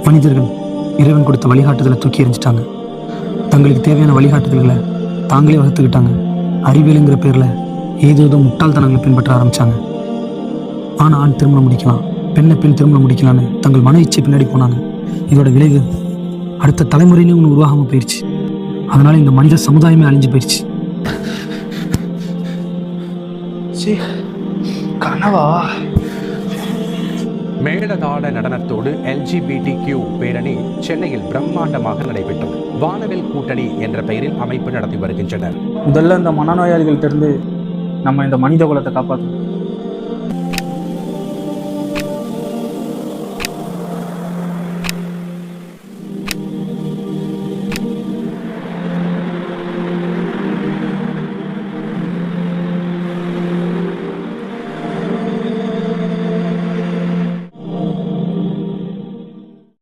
மனிதர்கள் இறைவன் கொடுத்த வழிகாட்டுதலை தூக்கி எறிஞ்சிட்டாங்க. தங்களுக்கு தேவையான வழிகாட்டுதல்களை தாங்களே வகுத்துக்கிட்டாங்க. அறிவியலுங்கிற பேரில் ஏதோ முட்டாள்தனங்களை பின்பற்ற ஆரம்பித்தாங்க. ஆண் ஆண் திருமணம் முடிக்கலாம், பெண்ணை பெண் திருமணம் முடிக்கலான்னு தங்கள் மன இச்சை பின்னாடி போனாங்க. இதோட விளைவு அடுத்த தலைமுறையிலே ஒன்று உருவாகாமல் போயிடுச்சு. அதனால் இந்த மனித சமுதாயமே அழிஞ்சு போயிடுச்சு. கனவா? மேளதாள நடனத்தோடு LGBTQ பேரணி சென்னையில் பிரம்மாண்டமாக நடைபெற்றது. வானவில் கூட்டணி என்ற பெயரில் அமைப்பு நடத்தி வருகின்றனர். முதல்ல இந்த மனநோயாளிகள்கிட்ட இருந்து நம்ம இந்த மனித குலத்தை காப்பாற்றணும்.